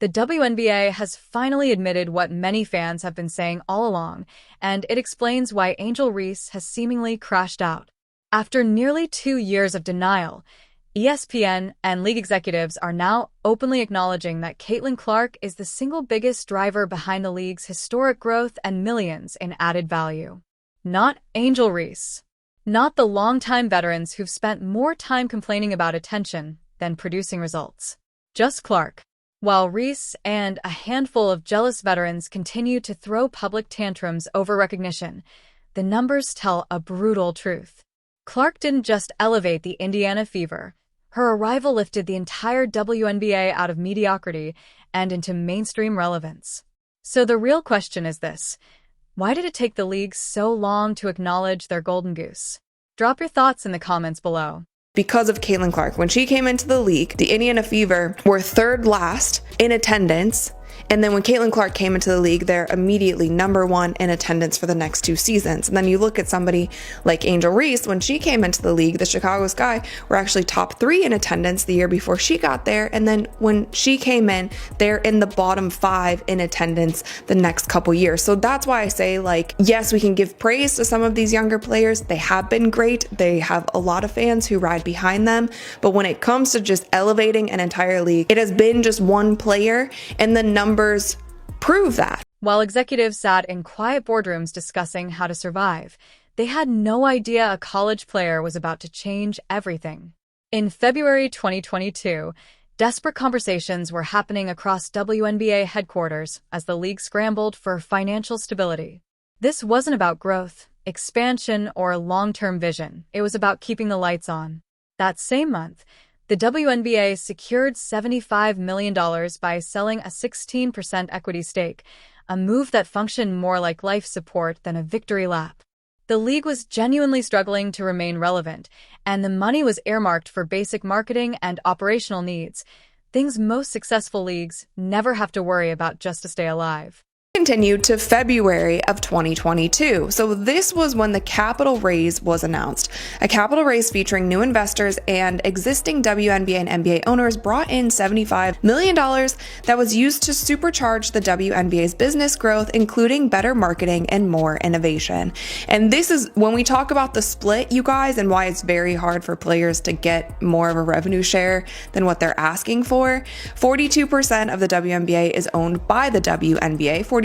The WNBA has finally admitted what many fans have been saying all along, and it explains why Angel Reese has seemingly crashed out. After nearly 2 years of denial, ESPN and league executives are now openly acknowledging that Caitlin Clark is the single biggest driver behind the league's historic growth and millions in added value. Not Angel Reese. Not the longtime veterans who've spent more time complaining about attention than producing results. Just Clark. While Reese and a handful of jealous veterans continue to throw public tantrums over recognition, the numbers tell a brutal truth. Clark didn't just elevate the Indiana Fever. Her arrival lifted the entire WNBA out of mediocrity and into mainstream relevance. So the real question is this: why did it take the league so long to acknowledge their golden goose? Drop your thoughts in the comments below. Because of Caitlin Clark. When she came into the league, the Indiana Fever were third last in attendance. And then when Caitlin Clark came into the league, they're immediately number one in attendance for the next 2 seasons. And then you look at somebody like Angel Reese. When she came into the league, the Chicago Sky were actually top 3 in attendance the year before she got there. And then when she came in, they're in the bottom 5 in attendance the next couple years. So that's why I say, like, yes, we can give praise to some of these younger players. They have been great. They have a lot of fans who ride behind them. But when it comes to just elevating an entire league, it has been just one player, and the numbers prove that. While executives sat in quiet boardrooms discussing how to survive, they had no idea a college player was about to change everything. In February 2022, desperate conversations were happening across WNBA headquarters as the league scrambled for financial stability. This wasn't about growth, expansion, or long-term vision. It was about keeping the lights on. That same month, the WNBA secured $75 million by selling a 16% equity stake, a move that functioned more like life support than a victory lap. The league was genuinely struggling to remain relevant, and the money was earmarked for basic marketing and operational needs, things most successful leagues never have to worry about just to stay alive. Continued to February of 2022. So this was when the capital raise was announced. A capital raise featuring new investors and existing WNBA and NBA owners brought in $75 million that was used to supercharge the WNBA's business growth, including better marketing and more innovation. And this is when we talk about the split, you guys, and why it's very hard for players to get more of a revenue share than what they're asking for. 42% of the WNBA is owned by the WNBA. 42%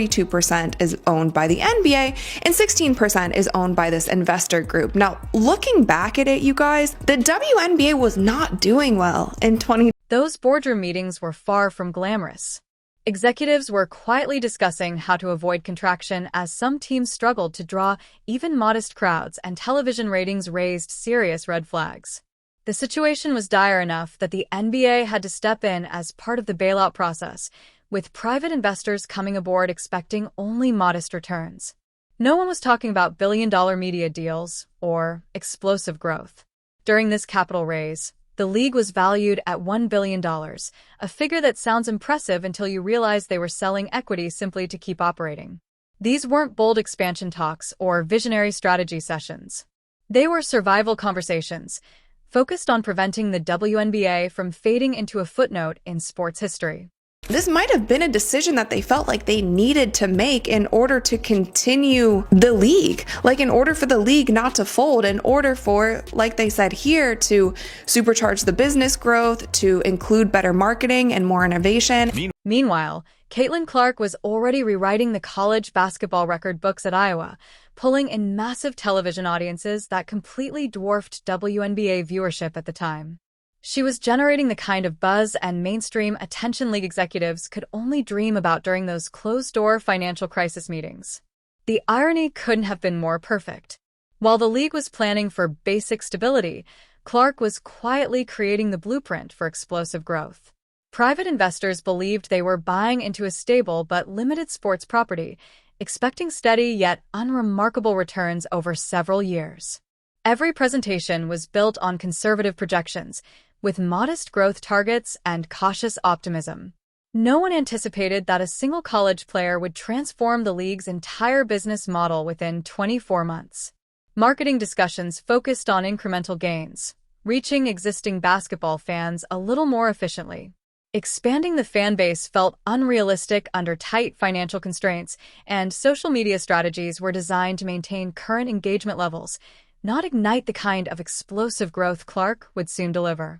is owned by the NBA, and 16% is owned by this investor group. Now, looking back at it, you guys, the WNBA was not doing well in 2020. Those boardroom meetings were far from glamorous. Executives were quietly discussing how to avoid contraction as some teams struggled to draw even modest crowds, and television ratings raised serious red flags. The situation was dire enough that the NBA had to step in as part of the bailout process, with private investors coming aboard expecting only modest returns. No one was talking about billion-dollar media deals or explosive growth. During this capital raise, the league was valued at $1 billion, a figure that sounds impressive until you realize they were selling equity simply to keep operating. These weren't bold expansion talks or visionary strategy sessions. They were survival conversations, focused on preventing the WNBA from fading into a footnote in sports history. This might have been a decision that they felt like they needed to make in order to continue the league, like in order for the league not to fold, in order for, like they said here, to supercharge the business growth, to include better marketing and more innovation. Meanwhile, Caitlin Clark was already rewriting the college basketball record books at Iowa, pulling in massive television audiences that completely dwarfed WNBA viewership at the time. She was generating the kind of buzz and mainstream attention league executives could only dream about during those closed-door financial crisis meetings. The irony couldn't have been more perfect. While the league was planning for basic stability, Clark was quietly creating the blueprint for explosive growth. Private investors believed they were buying into a stable but limited sports property, expecting steady yet unremarkable returns over several years. Every presentation was built on conservative projections, with modest growth targets and cautious optimism. No one anticipated that a single college player would transform the league's entire business model within 24 months. Marketing discussions focused on incremental gains, reaching existing basketball fans a little more efficiently. Expanding the fan base felt unrealistic under tight financial constraints, and social media strategies were designed to maintain current engagement levels, not ignite the kind of explosive growth Clark would soon deliver.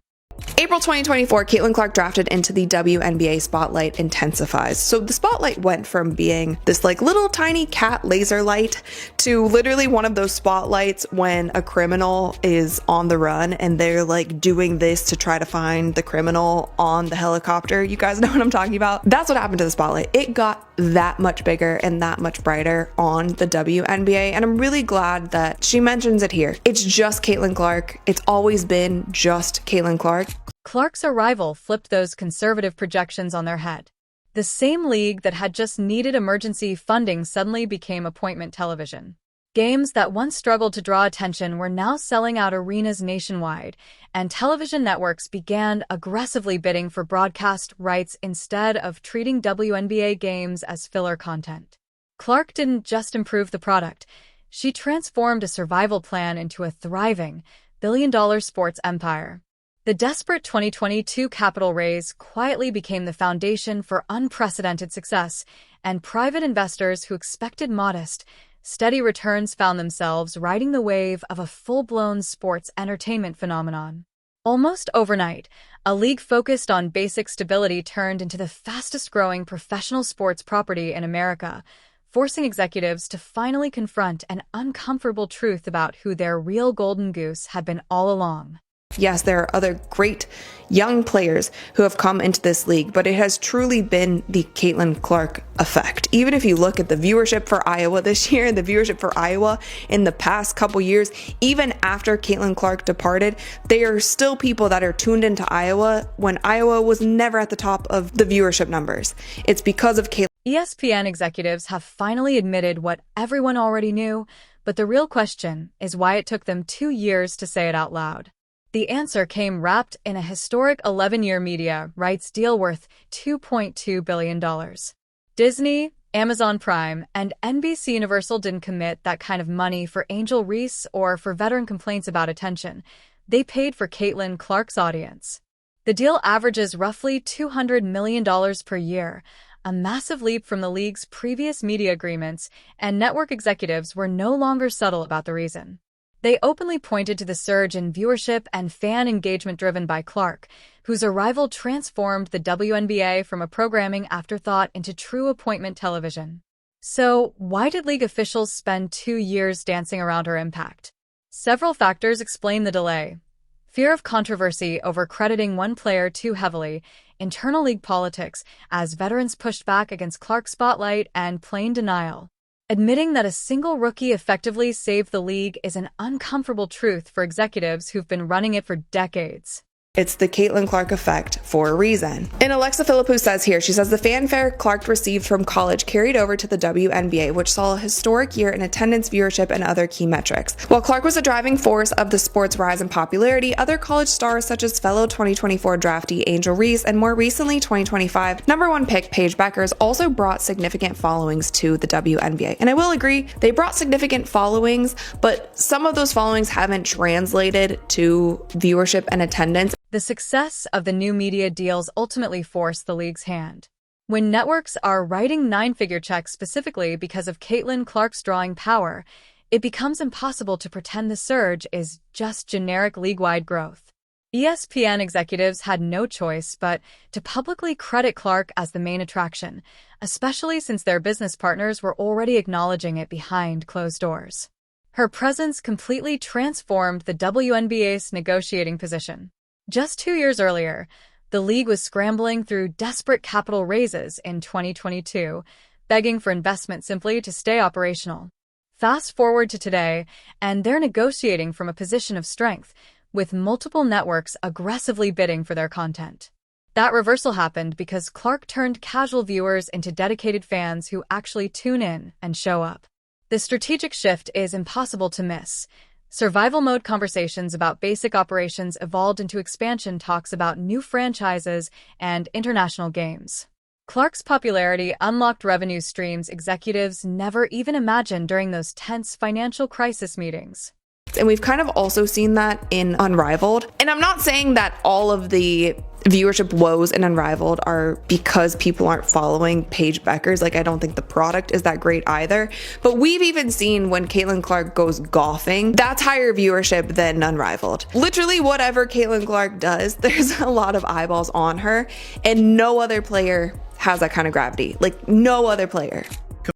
April 2024, Caitlin Clark drafted into the WNBA Spotlight intensifies. So the Spotlight went from being this little tiny cat laser light to literally one of those spotlights when a criminal is on the run and they're doing this to try to find the criminal on the helicopter. You guys know what I'm talking about? That's what happened to the Spotlight. It got that much bigger and that much brighter on the WNBA, and I'm really glad that she mentions it here. It's just Caitlin Clark. It's always been just Caitlin Clark. Clark's arrival flipped those conservative projections on their head. The same league that had just needed emergency funding suddenly became appointment television. Games that once struggled to draw attention were now selling out arenas nationwide, and television networks began aggressively bidding for broadcast rights instead of treating WNBA games as filler content. Clark didn't just improve the product. She transformed a survival plan into a thriving, billion-dollar sports empire. The desperate 2022 capital raise quietly became the foundation for unprecedented success, and private investors who expected modest, steady returns found themselves riding the wave of a full-blown sports entertainment phenomenon. Almost overnight, a league focused on basic stability turned into the fastest-growing professional sports property in America, forcing executives to finally confront an uncomfortable truth about who their real golden goose had been all along. Yes, there are other great young players who have come into this league, but it has truly been the Caitlin Clark effect. Even if you look at the viewership for Iowa this year, the viewership for Iowa in the past couple years, even after Caitlin Clark departed, there are still people that are tuned into Iowa when Iowa was never at the top of the viewership numbers. It's because of Caitlin. ESPN executives have finally admitted what everyone already knew, but the real question is why it took them 2 years to say it out loud. The answer came wrapped in a historic 11-year media rights deal worth $2.2 billion. Disney, Amazon Prime, and NBC Universal didn't commit that kind of money for Angel Reese or for veteran complaints about attention. They paid for Caitlin Clark's audience. The deal averages roughly $200 million per year, a massive leap from the league's previous media agreements, and network executives were no longer subtle about the reason. They openly pointed to the surge in viewership and fan engagement driven by Clark, whose arrival transformed the WNBA from a programming afterthought into true appointment television. So, why did league officials spend 2 years dancing around her impact? Several factors explain the delay. Fear of controversy over crediting one player too heavily, internal league politics as veterans pushed back against Clark's spotlight, and plain denial. Admitting that a single rookie effectively saved the league is an uncomfortable truth for executives who've been running it for decades. It's the Caitlin Clark effect for a reason. And Alexa Philippou says here, she says the fanfare Clark received from college carried over to the WNBA, which saw a historic year in attendance, viewership, and other key metrics. While Clark was a driving force of the sport's rise in popularity, other college stars such as fellow 2024 draftee Angel Reese and more recently 2025 #1 pick Paige Bueckers also brought significant followings to the WNBA. And I will agree, they brought significant followings, but some of those followings haven't translated to viewership and attendance. The success of the new media deals ultimately forced the league's hand. When networks are writing 9-figure checks specifically because of Caitlin Clark's drawing power, it becomes impossible to pretend the surge is just generic league-wide growth. ESPN executives had no choice but to publicly credit Clark as the main attraction, especially since their business partners were already acknowledging it behind closed doors. Her presence completely transformed the WNBA's negotiating position. Just 2 years earlier, the league was scrambling through desperate capital raises in 2022, begging for investment simply to stay operational. Fast forward to today, and they're negotiating from a position of strength, with multiple networks aggressively bidding for their content. That reversal happened because Clark turned casual viewers into dedicated fans who actually tune in and show up. The strategic shift is impossible to miss. Survival mode conversations about basic operations evolved into expansion talks about new franchises and international games. Clark's popularity unlocked revenue streams executives never even imagined during those tense financial crisis meetings. and we've kind of also seen that in Unrivaled. And I'm not saying that all of the viewership woes in Unrivaled are because people aren't following Paige Beckers. Like, I don't think the product is that great either. But we've even seen when Caitlin Clark goes golfing, that's higher viewership than Unrivaled. Literally whatever Caitlin Clark does, there's a lot of eyeballs on her, and no other player has that kind of gravity. Like, no other player.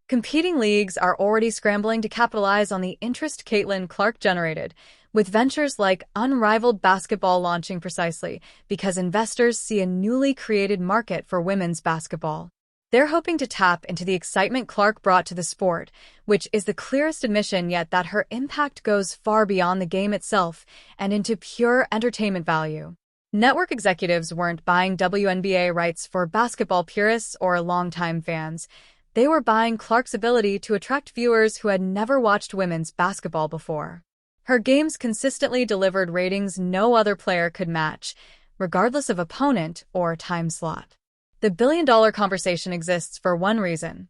Competing leagues are already scrambling to capitalize on the interest Caitlin Clark generated, with ventures like Unrivaled Basketball launching precisely because investors see a newly created market for women's basketball. They're hoping to tap into the excitement Clark brought to the sport, which is the clearest admission yet that her impact goes far beyond the game itself and into pure entertainment value. Network executives weren't buying WNBA rights for basketball purists or longtime fans. They were buying Clark's ability to attract viewers who had never watched women's basketball before. Her games consistently delivered ratings no other player could match, regardless of opponent or time slot. The billion-dollar conversation exists for one reason.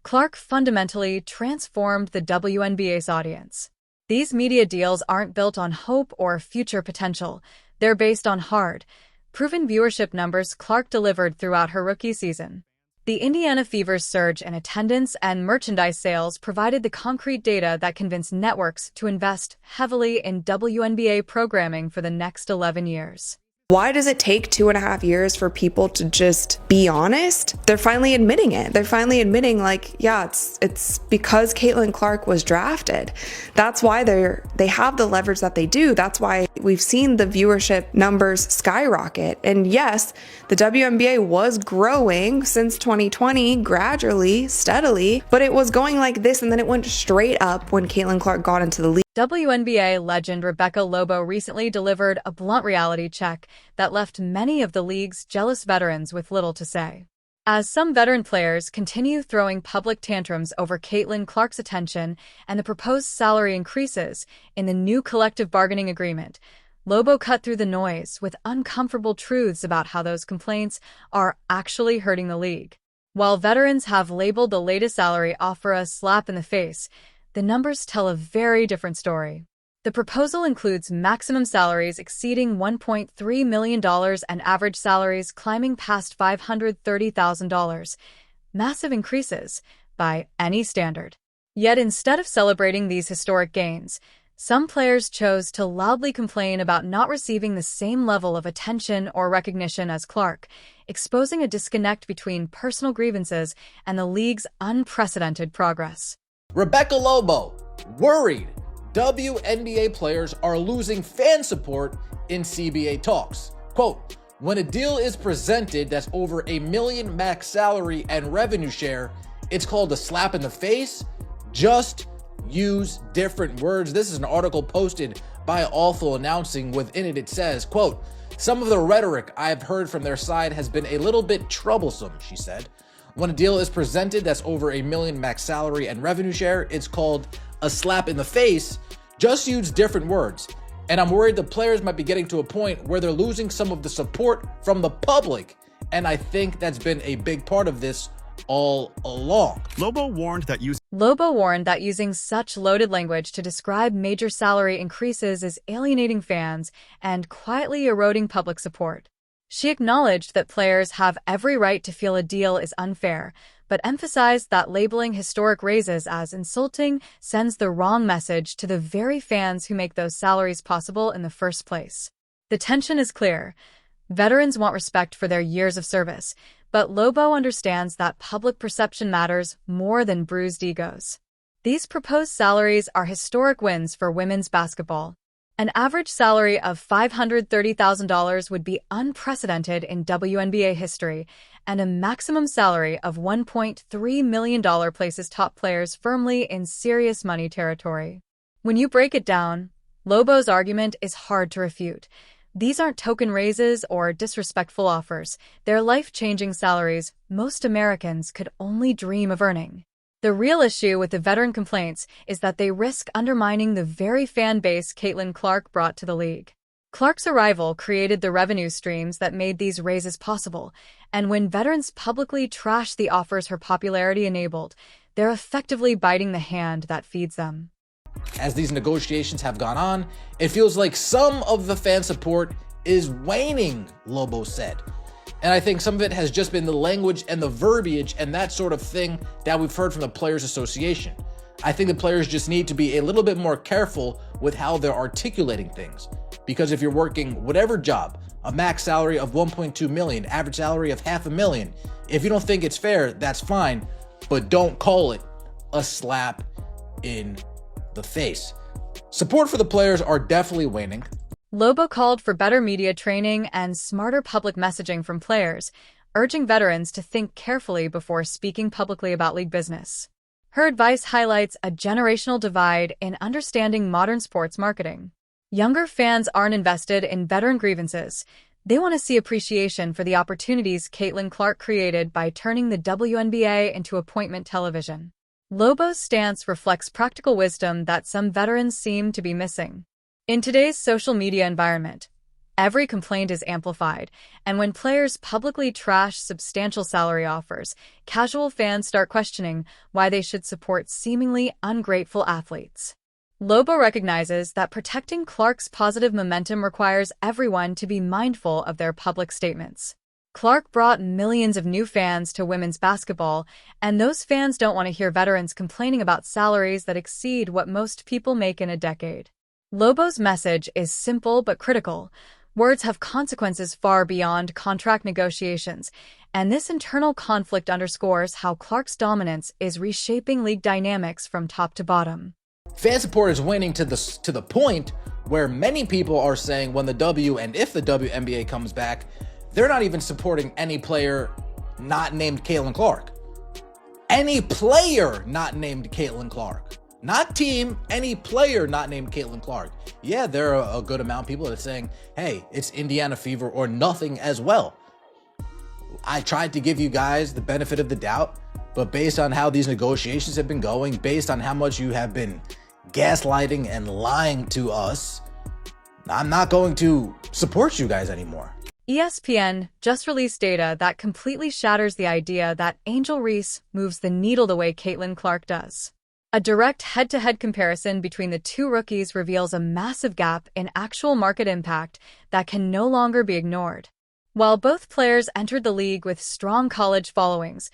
Clark fundamentally transformed the WNBA's audience. These media deals aren't built on hope or future potential. They're based on hard, proven viewership numbers Clark delivered throughout her rookie season. The Indiana Fever's surge in attendance and merchandise sales provided the concrete data that convinced networks to invest heavily in WNBA programming for the next 11 years. Why does it take 2.5 years for people to just be honest? They're finally admitting it. They're finally admitting, like, yeah, it's because Caitlin Clark was drafted. That's why they have the leverage that they do. That's why we've seen the viewership numbers skyrocket. And yes, the WNBA was growing since 2020, gradually, steadily, but it was going like this, and then it went straight up when Caitlin Clark got into the league. WNBA legend Rebecca Lobo recently delivered a blunt reality check that left many of the league's jealous veterans with little to say. As some veteran players continue throwing public tantrums over Caitlin Clark's attention and the proposed salary increases in the new collective bargaining agreement, Lobo cut through the noise with uncomfortable truths about how those complaints are actually hurting the league. While veterans have labeled the latest salary offer a slap in the face, the numbers tell a very different story. The proposal includes maximum salaries exceeding $1.3 million and average salaries climbing past $530,000. Massive increases, by any standard. Yet instead of celebrating these historic gains, some players chose to loudly complain about not receiving the same level of attention or recognition as Clark, exposing a disconnect between personal grievances and the league's unprecedented progress. Rebecca Lobo, worried WNBA players are losing fan support in CBA talks. Quote, when a deal is presented that's over $1 million max salary and revenue share, it's called a slap in the face. Just use different words. This is an article posted by Awful Announcing. Within it, it says, quote, some of the rhetoric I've heard from their side has been a little bit troublesome, she said. When a deal is presented that's over $1 million max salary and revenue share, it's called a slap in the face. Just use different words. And I'm worried the players might be getting to a point where they're losing some of the support from the public. And I think that's been a big part of this all along. Lobo warned that using such loaded language to describe major salary increases is alienating fans and quietly eroding public support. She acknowledged that players have every right to feel a deal is unfair, but emphasized that labeling historic raises as insulting sends the wrong message to the very fans who make those salaries possible in the first place. The tension is clear. Veterans want respect for their years of service, but Lobo understands that public perception matters more than bruised egos. These proposed salaries are historic wins for women's basketball. An average salary of $530,000 would be unprecedented in WNBA history, and a maximum salary of $1.3 million places top players firmly in serious money territory. When you break it down, Lobo's argument is hard to refute. These aren't token raises or disrespectful offers. They're life-changing salaries most Americans could only dream of earning. The real issue with the veteran complaints is that they risk undermining the very fan base Caitlin Clark brought to the league. Clark's arrival created the revenue streams that made these raises possible, and when veterans publicly trash the offers her popularity enabled, they're effectively biting the hand that feeds them. As these negotiations have gone on, it feels like some of the fan support is waning, Lobo said. And I think some of it has just been the language and the verbiage and that sort of thing that we've heard from the Players Association. I think the players just need to be a little bit more careful with how they're articulating things. Because if you're working whatever job, a max salary of $1.2 million, average salary of $500,000, if you don't think it's fair, that's fine, but don't call it a slap in the face. Support for the players are definitely waning. Lobo called for better media training and smarter public messaging from players, urging veterans to think carefully before speaking publicly about league business. Her advice highlights a generational divide in understanding modern sports marketing. Younger fans aren't invested in veteran grievances. They want to see appreciation for the opportunities Caitlin Clark created by turning the WNBA into appointment television. Lobo's stance reflects practical wisdom that some veterans seem to be missing. In today's social media environment, every complaint is amplified, and when players publicly trash substantial salary offers, casual fans start questioning why they should support seemingly ungrateful athletes. Lobo recognizes that protecting Clark's positive momentum requires everyone to be mindful of their public statements. Clark brought millions of new fans to women's basketball, and those fans don't want to hear veterans complaining about salaries that exceed what most people make in a decade. Lobo's message is simple but critical. Words have consequences far beyond contract negotiations, and this internal conflict underscores how Clark's dominance is reshaping league dynamics from top to bottom. Fan support is waning to the point where many people are saying when and if the WNBA comes back, they're not even supporting any player not named Caitlin Clark. Any player not named Caitlin Clark. Not team, any player not named Caitlin Clark. Yeah, there are a good amount of people that are saying, hey, it's Indiana Fever or nothing as well. I tried to give you guys the benefit of the doubt, but based on how these negotiations have been going, based on how much you have been gaslighting and lying to us, I'm not going to support you guys anymore. ESPN just released data that completely shatters the idea that Angel Reese moves the needle the way Caitlin Clark does. A direct head-to-head comparison between the two rookies reveals a massive gap in actual market impact that can no longer be ignored. While both players entered the league with strong college followings,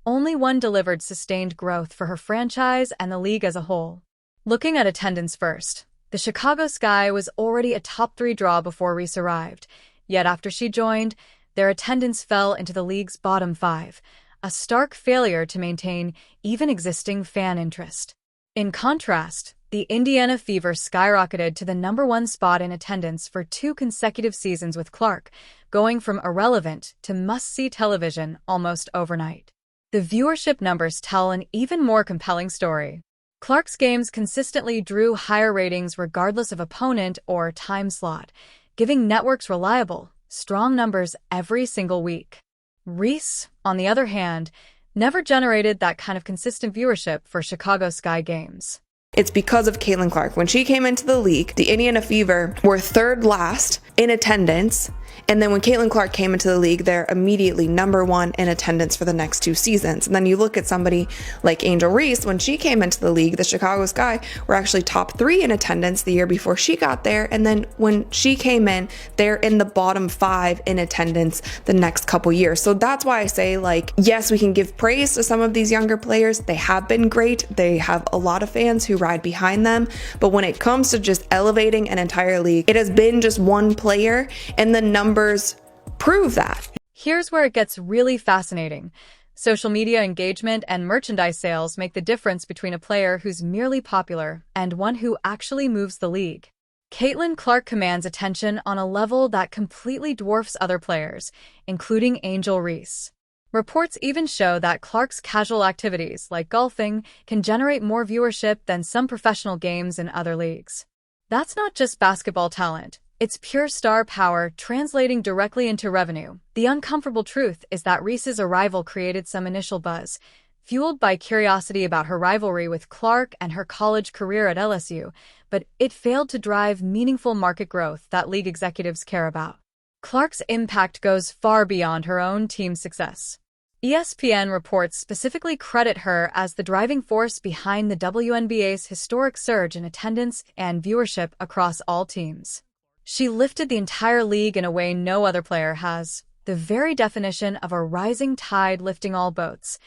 only one delivered sustained growth for her franchise and the league as a whole. Looking at attendance first, the Chicago Sky was already a top 3 draw before Reese arrived, yet after she joined, their attendance fell into the league's bottom 5, a stark failure to maintain even existing fan interest. In contrast, the Indiana Fever skyrocketed to the #1 spot in attendance for 2 consecutive seasons with Clark, going from irrelevant to must-see television almost overnight. The viewership numbers tell an even more compelling story. Clark's games consistently drew higher ratings regardless of opponent or time slot, giving networks reliable, strong numbers every single week. Reese, on the other hand, never generated that kind of consistent viewership for Chicago Sky games. It's because of Caitlin Clark. When she came into the league, the Indiana Fever were 3rd last in attendance. And then when Caitlin Clark came into the league, they're immediately #1 in attendance for the next 2 seasons. And then you look at somebody like Angel Reese, when she came into the league, the Chicago Sky were actually top 3 in attendance the year before she got there. And then when she came in, they're in the bottom 5 in attendance the next couple years. So that's why I say, like, yes, we can give praise to some of these younger players. They have been great. They have a lot of fans who ride behind them. But when it comes to just elevating an entire league, it has been just one player, and the numbers prove that. Here's where it gets really fascinating. Social media engagement and merchandise sales make the difference between a player who's merely popular and one who actually moves the league. Caitlin Clark commands attention on a level that completely dwarfs other players, including Angel Reese. Reports even show that Clark's casual activities, like golfing, can generate more viewership than some professional games in other leagues. That's not just basketball talent. It's pure star power translating directly into revenue. The uncomfortable truth is that Reese's arrival created some initial buzz, fueled by curiosity about her rivalry with Clark and her college career at LSU, but it failed to drive meaningful market growth that league executives care about. Clark's impact goes far beyond her own team's success. ESPN reports specifically credit her as the driving force behind the WNBA's historic surge in attendance and viewership across all teams. She lifted the entire league in a way no other player has, the very definition of a rising tide lifting all boats.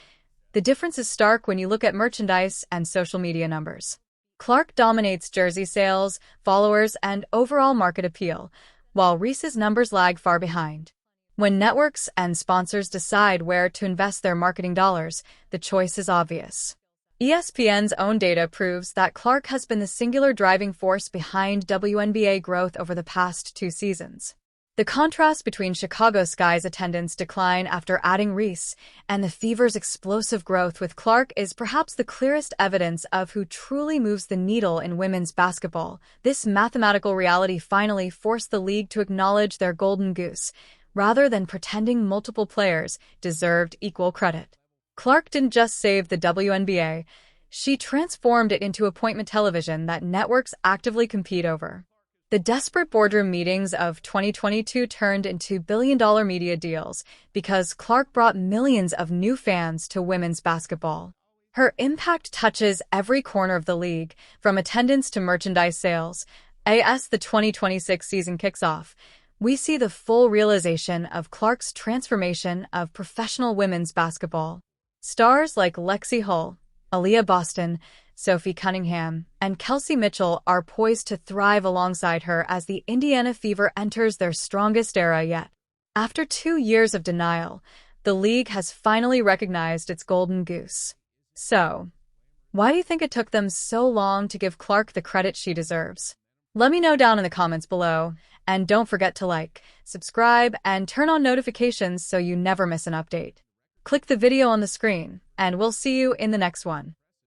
The difference is stark when you look at merchandise and social media numbers. Clark dominates jersey sales, followers, and overall market appeal, while Reese's numbers lag far behind. When networks and sponsors decide where to invest their marketing dollars, the choice is obvious. ESPN's own data proves that Clark has been the singular driving force behind WNBA growth over the past 2 seasons. The contrast between Chicago Sky's attendance decline after adding Reese and the Fever's explosive growth with Clark is perhaps the clearest evidence of who truly moves the needle in women's basketball. This mathematical reality finally forced the league to acknowledge their golden goose, rather than pretending multiple players deserved equal credit. Clark didn't just save the WNBA, she transformed it into appointment television that networks actively compete over. The desperate boardroom meetings of 2022 turned into billion-dollar media deals because Clark brought millions of new fans to women's basketball. Her impact touches every corner of the league, from attendance to merchandise sales. As the 2026 season kicks off, we see the full realization of Clark's transformation of professional women's basketball. Stars like Lexi Hull, Aaliyah Boston, Sophie Cunningham, and Kelsey Mitchell are poised to thrive alongside her as the Indiana Fever enters their strongest era yet. After 2 years of denial, the league has finally recognized its golden goose. So, why do you think it took them so long to give Clark the credit she deserves? Let me know down in the comments below, and don't forget to like, subscribe, and turn on notifications so you never miss an update. Click the video on the screen, and we'll see you in the next one.